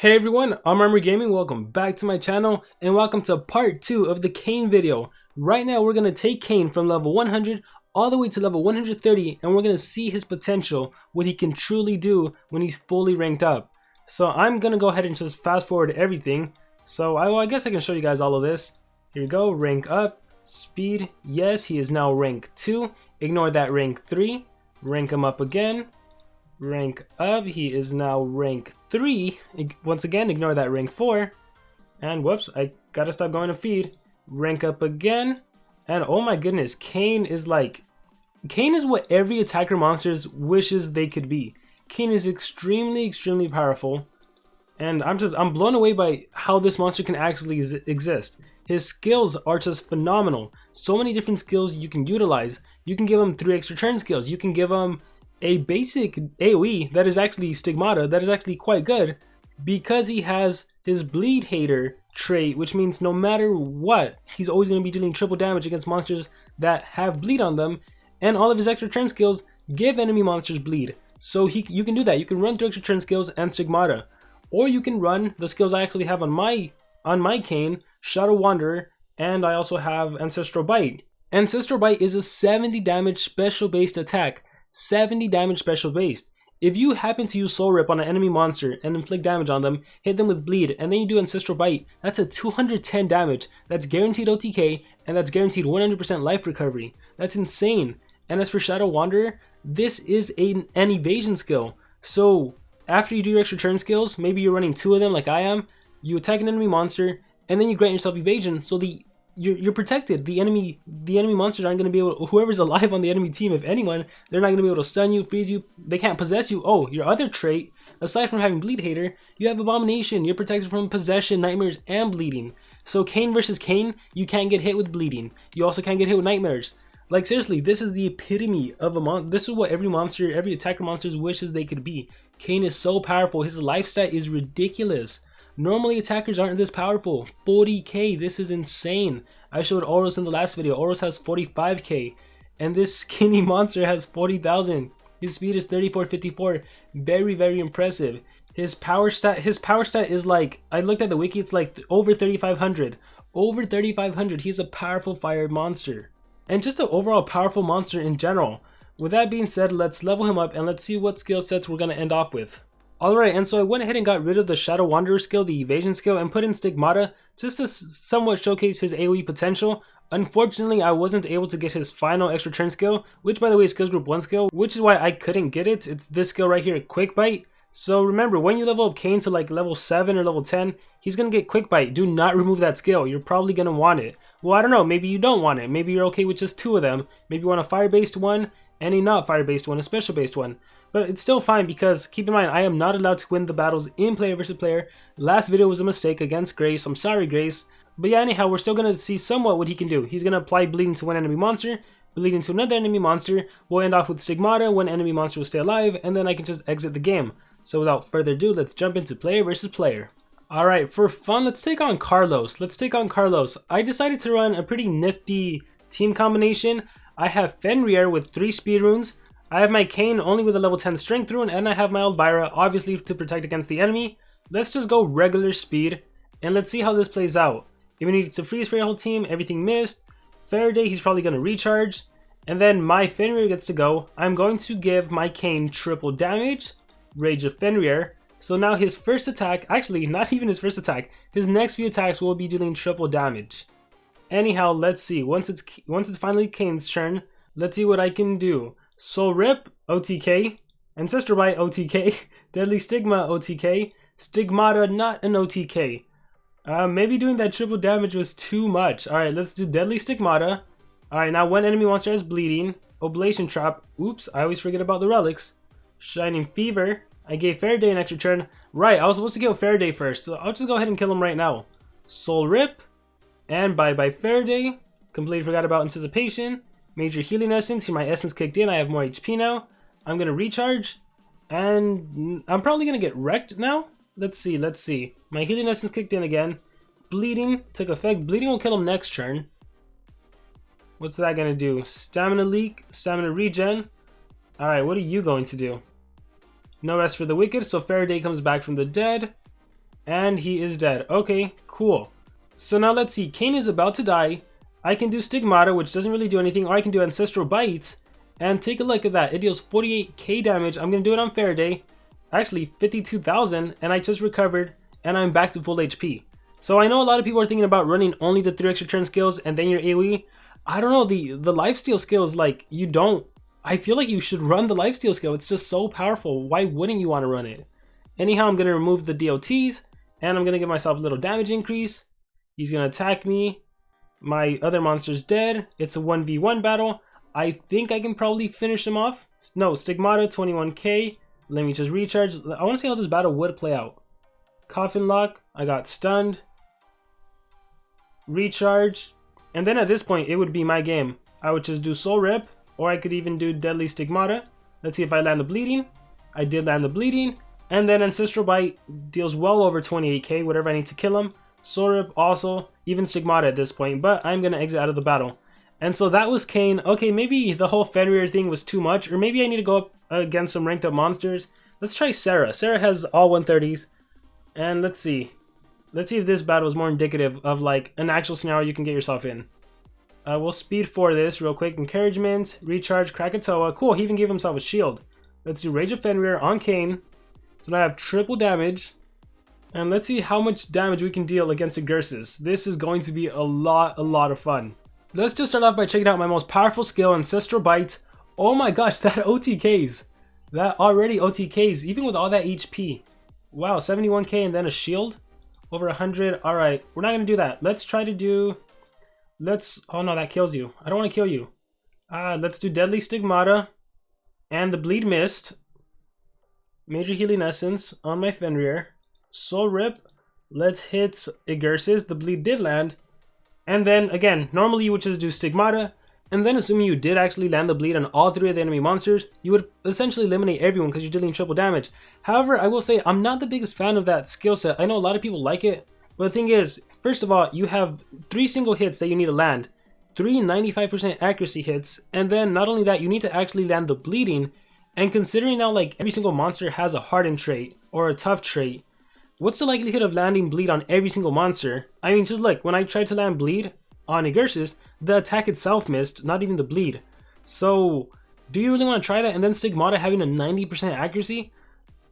Hey everyone, I'm Armor Gaming. Welcome back to my channel and welcome to part 2 of the Cain video. Right now we're going to take Cain from level 100 all the way to level 130 and we're going to see his potential, what he can truly do when he's fully ranked up. So I'm going to go ahead and just fast forward everything. So I guess I can show you guys all of this. Here we go, rank up, speed, yes, he is now rank 2. Ignore that rank 3, rank him up again. Rank up, he is now rank 3. Once again, ignore that rank 4. And whoops, I gotta stop going to feed. Rank up again. And oh my goodness, Cain is what every attacker monsters wishes they could be. Cain is extremely powerful. And I'm blown away by how this monster can actually exist. His skills are just phenomenal. So many different skills you can utilize. You can give him 3 extra turn skills. You can give him a basic AoE that is actually Stigmata, that is actually quite good because he has his Bleed Hater trait, which means no matter what, he's always going to be dealing triple damage against monsters that have bleed on them, and all of his extra turn skills give enemy monsters bleed. So you can do that. You can run 3 extra turn skills and Stigmata, or you can run the skills I actually have on my Cain, Shadow Wanderer, and I also have Ancestral Bite. Ancestral Bite is a 70 damage special based attack. 70 damage special based. If you happen to use Soul Rip on an enemy monster and inflict damage on them, hit them with bleed, and then you do Ancestral Bite, that's a 210 damage. That's guaranteed OTK, and that's guaranteed 100% life recovery. That's insane. And as for Shadow Wanderer, this is an evasion skill. So after you do your extra turn skills, maybe you're running 2 of them like I am, you attack an enemy monster, and then you grant yourself evasion, so you're protected. The enemy monsters aren't going to be able to, whoever's alive on the enemy team, if anyone, they're not going to be able to stun you, freeze you, they can't possess you. Oh, your other trait, aside from having Bleed Hater, you have Abomination. You're protected from possession, nightmares, and bleeding. So Cain versus Cain, you can't get hit with bleeding. You also can't get hit with nightmares. Like seriously, this is the epitome of a monster. This is what every attacker monster wishes they could be. Cain is so powerful. His life stat is ridiculous. Normally attackers aren't this powerful. 40k, this is insane. I showed Oros in the last video. Oros has 45k, and this skinny monster has 40,000. His speed is 3454. Very impressive. His power stat is like, I looked at the wiki, it's like over 3500. Over 3500. He's a powerful fire monster, and just an overall powerful monster in general. With that being said, let's level him up and let's see what skill sets we're gonna end off with. Alright, and so I went ahead and got rid of the Shadow Wanderer skill, the evasion skill, and put in Stigmata just to somewhat showcase his AoE potential. Unfortunately, I wasn't able to get his final extra turn skill, which by the way is skills group 1 skill, which is why I couldn't get it. It's this skill right here, Quick Bite. So remember, when you level up Cain to like level 7 or level 10, he's going to get Quick Bite. Do not remove that skill. You're probably going to want it. Well, I don't know, maybe you don't want it. Maybe you're okay with just 2 of them. Maybe you want a fire-based one and a not fire-based one, a special-based one. But it's still fine because keep in mind, I am not allowed to win the battles in player versus player. Last video was a mistake against Grace. I'm sorry, Grace. But yeah, anyhow, we're still going to see somewhat what he can do. He's going to apply bleeding to one enemy monster, bleeding to another enemy monster. We'll end off with Stigmata, one enemy monster will stay alive, and then I can just exit the game. So without further ado, let's jump into player versus player. Alright, for fun, let's take on Carlos. I decided to run a pretty nifty team combination. I have Fenrir with 3 speed runes. I have my Cain only with a level 10 strength rune, and I have my Elvira obviously to protect against the enemy. Let's just go regular speed, and let's see how this plays out. If he needs to freeze for your whole team, everything missed. Faraday, he's probably going to recharge. And then my Fenrir gets to go. I'm going to give my Cain triple damage, Rage of Fenrir. So now his first attack, actually not even his first attack, his next few attacks will be dealing triple damage. Anyhow, let's see. Once it's finally Cain's turn, let's see what I can do. Soul Rip, OTK, Ancestral Bite, OTK, Deadly Stigma, OTK, Stigmata, not an OTK. Maybe doing that triple damage was too much. Alright, let's do Deadly Stigmata. Alright, now one enemy monster has bleeding. Oblation Trap, oops, I always forget about the relics. Shining Fever, I gave Faraday an extra turn. Right, I was supposed to kill Faraday first, so I'll just go ahead and kill him right now. Soul Rip, and bye-bye Faraday. Completely forgot about Anticipation. Major Healing Essence, here my essence kicked in, I have more HP now. I'm going to recharge, and I'm probably going to get wrecked now. Let's see. My Healing Essence kicked in again. Bleeding took effect. Bleeding will kill him next turn. What's that going to do? Stamina Leak, Stamina Regen. Alright, what are you going to do? No rest for the wicked, so Faraday comes back from the dead. And he is dead. Okay, cool. So now let's see. Cain is about to die. I can do Stigmata, which doesn't really do anything, or I can do Ancestral Bite. And take a look at that. It deals 48k damage. I'm going to do it on Faraday. Actually, 52,000, and I just recovered, and I'm back to full HP. So I know a lot of people are thinking about running only the 3 extra turn skills and then your AoE. I don't know, the lifesteal skill is like, you don't... I feel like you should run the lifesteal skill. It's just so powerful. Why wouldn't you want to run it? Anyhow, I'm going to remove the DOTs, and I'm going to give myself a little damage increase. He's going to attack me. My other monster's dead. It's a 1v1 battle. I think I can probably finish him off. No, Stigmata, 21k. Let me just recharge. I want to see how this battle would play out. Coffin Lock. I got stunned. Recharge. And then at this point, it would be my game. I would just do Soul Rip, or I could even do Deadly Stigmata. Let's see if I land the bleeding. I did land the bleeding. And then Ancestral Bite deals well over 28k, whatever I need to kill him. Soul Rip also, even Stigmata at this point, but I'm going to exit out of the battle. And so that was Cain. Okay, maybe the whole Fenrir thing was too much, or maybe I need to go up against some ranked up monsters. Let's try Sarah. Sarah has all 130s. And let's see. Let's see if this battle is more indicative of like an actual scenario you can get yourself in. We'll speed for this real quick. Encouragement, recharge, Krakatoa. Cool, he even gave himself a shield. Let's do Rage of Fenrir on Cain. So now I have triple damage. And let's see how much damage we can deal against Agursis. This is going to be a lot of fun. Let's just start off by checking out my most powerful skill, Ancestral Bite. Oh my gosh, that OTKs. That already OTKs, even with all that HP. Wow, 71k and then a shield. Over 100. Alright, we're not going to do that. Let's try to do... Oh no, that kills you. I don't want to kill you. Let's do Deadly Stigmata. And the Bleed Mist. Major Healing Essence on my Fenrir. Soul Rip. Let's hit Agursis. The bleed did land. And then, again, normally you would just do Stigmata. And then assuming you did actually land the bleed on all 3 of the enemy monsters, you would essentially eliminate everyone because you're dealing triple damage. However, I will say I'm not the biggest fan of that skill set. I know a lot of people like it. But the thing is, first of all, you have 3 single hits that you need to land. 3 95% accuracy hits. And then not only that, you need to actually land the bleeding. And considering now like every single monster has a hardened trait or a tough trait, what's the likelihood of landing bleed on every single monster? I mean, just look, when I tried to land bleed on Agursis, the attack itself missed, not even the bleed. So, do you really want to try that? And then Stigmata having a 90% accuracy?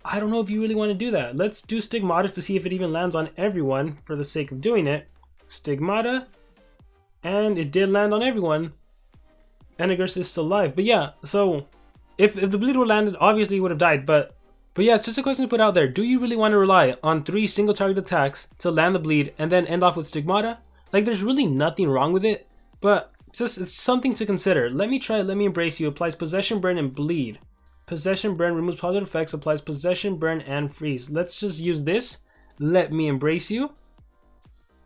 I don't know if you really want to do that. Let's do Stigmata to see if it even lands on everyone for the sake of doing it. Stigmata. And it did land on everyone. And Agursis is still alive. But yeah, so if the bleed would have landed, obviously he would have died. But yeah, it's just a question to put out there. Do you really want to rely on 3 single target attacks to land the bleed and then end off with Stigmata? Like, there's really nothing wrong with it, but it's something to consider. Let me try Let Me Embrace You. Applies Possession, Burn, and Bleed. Possession, Burn, removes positive effects, applies Possession, Burn, and Freeze. Let's just use this. Let Me Embrace You.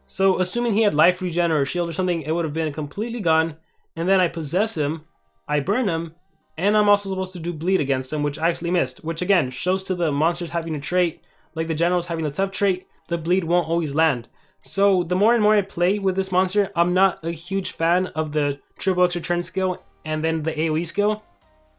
So, assuming he had life regen or a shield or something, it would have been completely gone. And then I possess him, I burn him, and I'm also supposed to do Bleed against him, which I actually missed. Which again, shows to the monsters having a trait, like the generals having a tough trait, the bleed won't always land. So the more and more I play with this monster, I'm not a huge fan of the triple extra turn skill and then the AoE skill.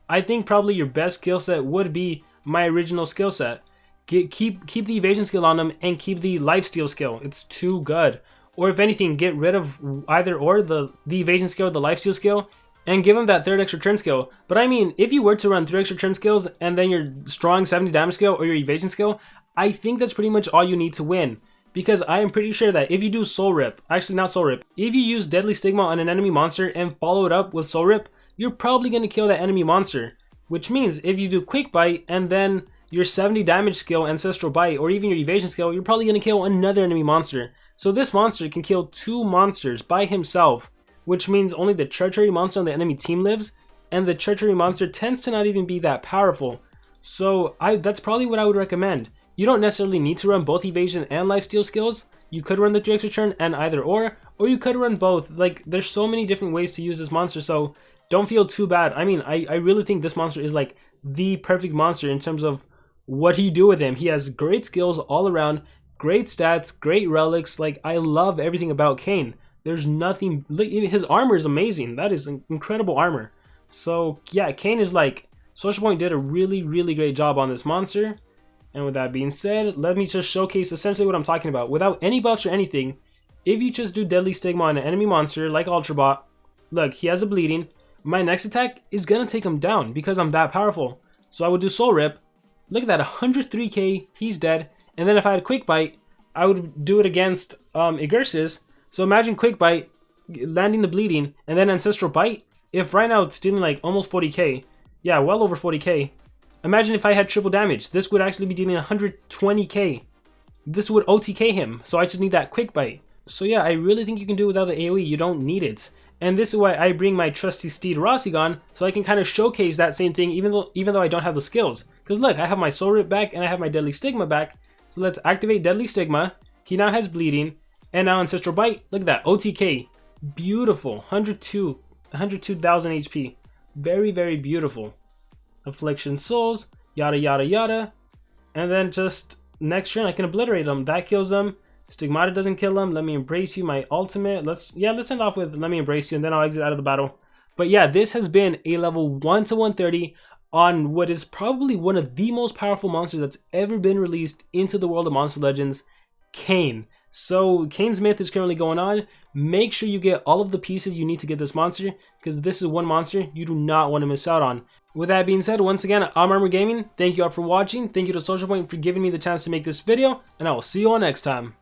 I think probably your best skill set would be my original skill set. Keep the evasion skill on them and keep the lifesteal skill. It's too good. Or if anything, get rid of either or the evasion skill, the lifesteal skill, and give him that 3rd extra turn skill. But I mean, if you were to run 3 extra turn skills and then your strong 70 damage skill or your evasion skill, I think that's pretty much all you need to win. Because I am pretty sure that if you do Soul Rip, actually not Soul Rip, if you use Deadly Stigma on an enemy monster and follow it up with Soul Rip, you're probably going to kill that enemy monster. Which means if you do Quick Bite and then your 70 damage skill, Ancestral Bite, or even your evasion skill, you're probably going to kill another enemy monster. So this monster can kill 2 monsters by himself, which means only the treachery monster on the enemy team lives, and the treachery monster tends to not even be that powerful. So that's probably what I would recommend. You don't necessarily need to run both evasion and lifesteal skills. You could run the 3 extra turn and either or you could run both. Like, there's so many different ways to use this monster, so don't feel too bad. I mean, I really think this monster is like the perfect monster in terms of what you do with him. He has great skills all around, great stats, great relics. Like, I love everything about Cain. There's nothing, his armor is amazing. That is incredible armor. So yeah, Cain is like, Social Point did a really great job on this monster. And with that being said, let me just showcase essentially what I'm talking about. Without any buffs or anything, if you just do Deadly Stigma on an enemy monster like Ultra Bot, look, he has a bleeding. My next attack is gonna take him down because I'm that powerful. So I would do Soul Rip. Look at that, 103k, he's dead. And then if I had Quick Bite, I would do it against Igursis. So imagine Quick Bite, landing the bleeding, and then Ancestral Bite. If right now it's dealing like almost 40k, yeah, well over 40k. Imagine if I had triple damage, this would actually be dealing 120k. This would OTK him, so I just need that Quick Bite. So yeah, I really think you can do it without the AoE, you don't need it. And this is why I bring my trusty steed Rossigon, so I can kind of showcase that same thing even though I don't have the skills. Because look, I have my Soul Rip back and I have my Deadly Stigma back. So let's activate Deadly Stigma. He now has bleeding. And now Ancestral Bite, look at that, OTK. Beautiful, 102,000 HP. Very, very beautiful. Affliction Souls, yada yada yada. And then just next turn I can obliterate them. That kills them. Stigmata doesn't kill him. Let me embrace you, my ultimate. Let's end off with let me embrace you, and then I'll exit out of the battle. But yeah, this has been a level 1 to 130 on what is probably one of the most powerful monsters that's ever been released into the world of Monster Legends, Cain. So Cain's myth is currently going on. Make sure you get all of the pieces you need to get this monster, because this is one monster you do not want to miss out on. With that being said, once again, I'm Armor Gaming. Thank you all for watching. Thank you to Social Point for giving me the chance to make this video, and I will see you all next time.